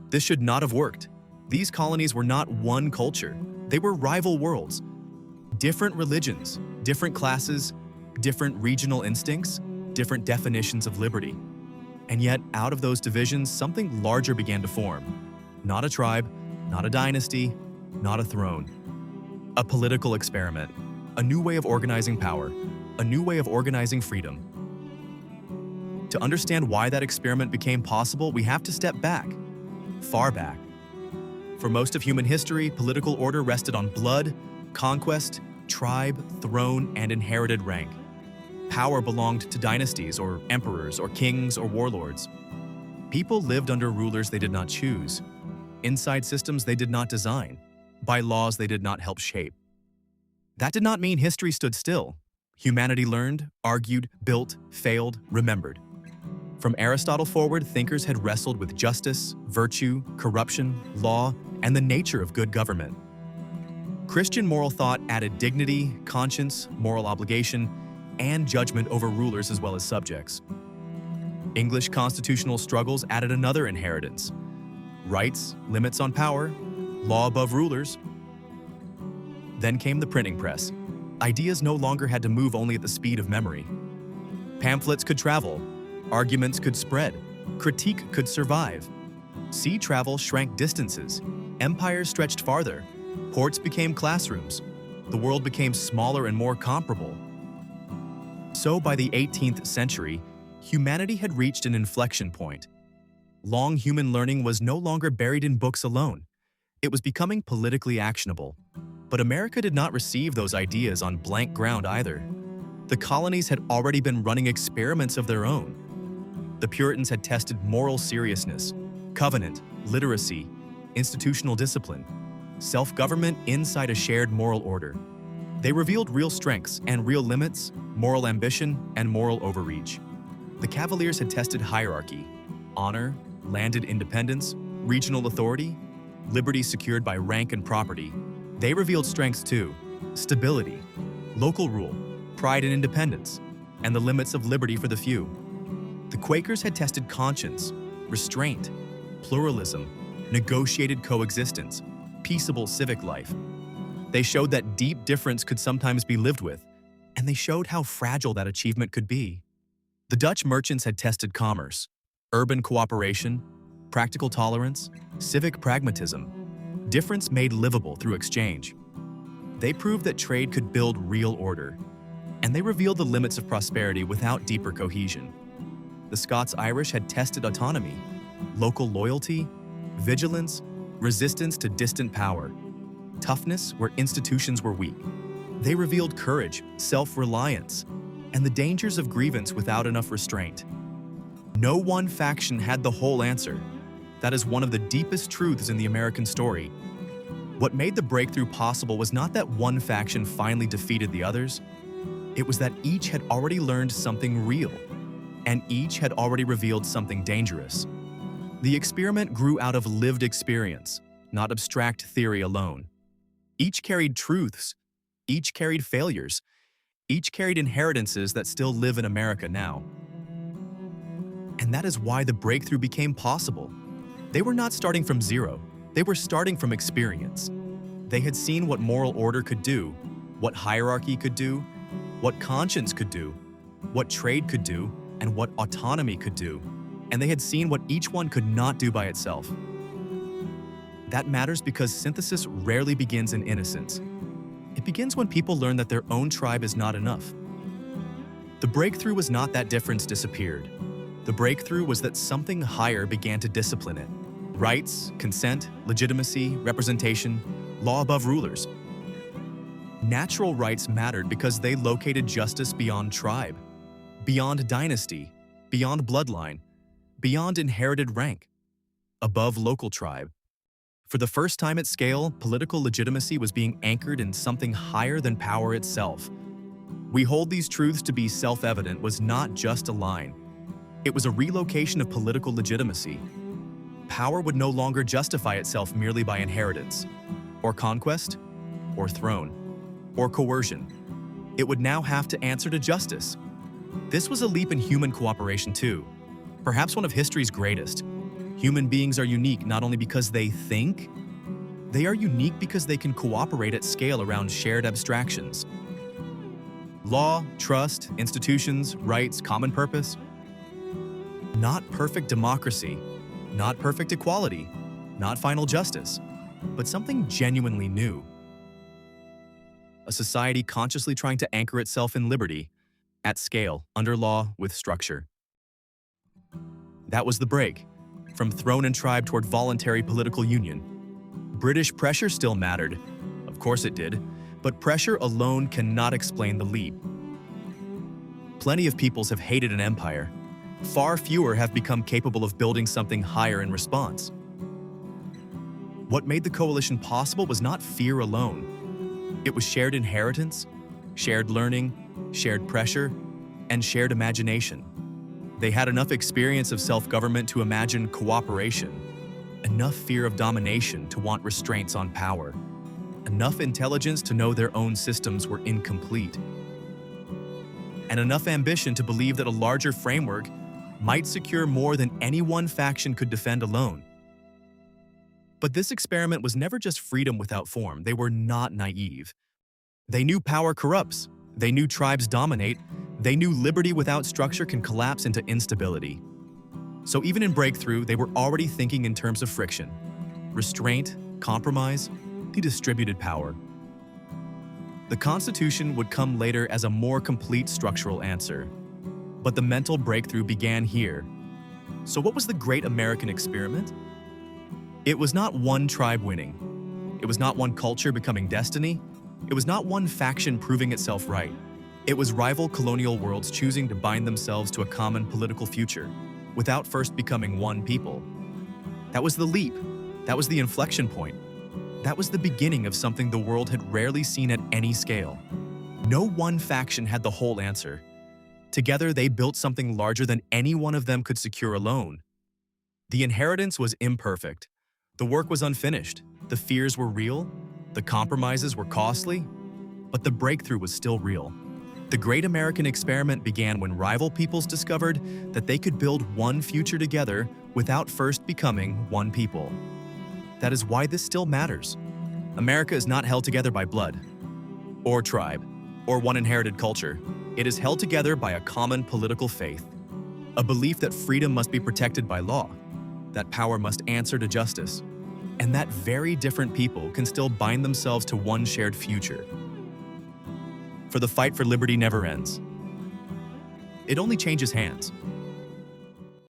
This should not have worked. These colonies were not one culture. They were rival worlds. Different religions, different classes, different regional instincts, different definitions of liberty. And yet, out of those divisions, something larger began to form. Not a tribe, not a dynasty, not a throne. A political experiment, a new way of organizing power, a new way of organizing freedom. To understand why that experiment became possible, we have to step back, far back. For most of human history, political order rested on blood, conquest, tribe, throne, and inherited rank. Power belonged to dynasties or emperors or kings or warlords. People lived under rulers they did not choose, inside systems they did not design, by laws they did not help shape. That did not mean history stood still. Humanity learned, argued, built, failed, remembered. From Aristotle forward, thinkers had wrestled with justice, virtue, corruption, law, and the nature of good government. Christian moral thought added dignity, conscience, moral obligation, and judgment over rulers as well as subjects. English constitutional struggles added another inheritance: rights, limits on power, law above rulers. Then came the printing press. Ideas no longer had to move only at the speed of memory. Pamphlets could travel, arguments could spread, critique could survive. Sea travel shrank distances, empires stretched farther, ports became classrooms, the world became smaller and more comparable. So by the 18th century, humanity had reached an inflection point. Long human learning was no longer buried in books alone. It was becoming politically actionable. But America did not receive those ideas on blank ground either. The colonies had already been running experiments of their own. The Puritans had tested moral seriousness, covenant, literacy, institutional discipline, self-government inside a shared moral order. They revealed real strengths and real limits, moral ambition, and moral overreach. The Cavaliers had tested hierarchy, honor, landed independence, regional authority, liberty secured by rank and property. They revealed strengths too: stability, local rule, pride and independence, and the limits of liberty for the few. The Quakers had tested conscience, restraint, pluralism, negotiated coexistence, peaceable civic life. They showed that deep difference could sometimes be lived with, and they showed how fragile that achievement could be. The Dutch merchants had tested commerce, urban cooperation, practical tolerance, civic pragmatism, difference made livable through exchange. They proved that trade could build real order, and they revealed the limits of prosperity without deeper cohesion. The Scots-Irish had tested autonomy, local loyalty, vigilance, resistance to distant power, toughness where institutions were weak. They revealed courage, self-reliance, and the dangers of grievance without enough restraint. No one faction had the whole answer. That is one of the deepest truths in the American story. What made the breakthrough possible was not that one faction finally defeated the others. It was that each had already learned something real, and each had already revealed something dangerous. The experiment grew out of lived experience, not abstract theory alone. Each carried truths, each carried failures, each carried inheritances that still live in America now. And that is why the breakthrough became possible. They were not starting from zero, they were starting from experience. They had seen what moral order could do, what hierarchy could do, what conscience could do, what trade could do, and what autonomy could do. And they had seen what each one could not do by itself. That matters because synthesis rarely begins in innocence. It begins when people learn that their own tribe is not enough. The breakthrough was not that difference disappeared. The breakthrough was that something higher began to discipline it. Rights, consent, legitimacy, representation, law above rulers. Natural rights mattered because they located justice beyond tribe, beyond dynasty, beyond bloodline, beyond inherited rank, above local tribe. For the first time at scale, political legitimacy was being anchored in something higher than power itself. We hold these truths to be self-evident was not just a line. It was a relocation of political legitimacy. Power would no longer justify itself merely by inheritance, or conquest, or throne, or coercion. It would now have to answer to justice. This was a leap in human cooperation too, perhaps one of history's greatest. Human beings are unique not only because they think, they are unique because they can cooperate at scale around shared abstractions. Law, trust, institutions, rights, common purpose. Not perfect democracy, not perfect equality, not final justice, but something genuinely new. A society consciously trying to anchor itself in liberty, at scale, under law, with structure. That was the break, from throne and tribe toward voluntary political union. British pressure still mattered. Of course it did, but pressure alone cannot explain the leap. Plenty of peoples have hated an empire. Far fewer have become capable of building something higher in response. What made the coalition possible was not fear alone. It was shared inheritance, shared learning, shared pressure, and shared imagination. They had enough experience of self-government to imagine cooperation, enough fear of domination to want restraints on power, enough intelligence to know their own systems were incomplete, and enough ambition to believe that a larger framework might secure more than any one faction could defend alone. But this experiment was never just freedom without form. They were not naive. They knew power corrupts. They knew tribes dominate. They knew liberty without structure can collapse into instability. So even in breakthrough, they were already thinking in terms of friction, restraint, compromise, distributed power. The Constitution would come later as a more complete structural answer. But the mental breakthrough began here. So what was the great American experiment? It was not one tribe winning. It was not one culture becoming destiny. It was not one faction proving itself right. It was rival colonial worlds choosing to bind themselves to a common political future without first becoming one people. That was the leap. That was the inflection point. That was the beginning of something the world had rarely seen at any scale. No one faction had the whole answer. Together, they built something larger than any one of them could secure alone. The inheritance was imperfect. The work was unfinished. The fears were real. The compromises were costly. But the breakthrough was still real. The great American experiment began when rival peoples discovered that they could build one future together without first becoming one people. That is why this still matters. America is not held together by blood, or tribe, or one inherited culture. It is held together by a common political faith, a belief that freedom must be protected by law, that power must answer to justice, and that very different people can still bind themselves to one shared future. For the fight for liberty never ends. It only changes hands.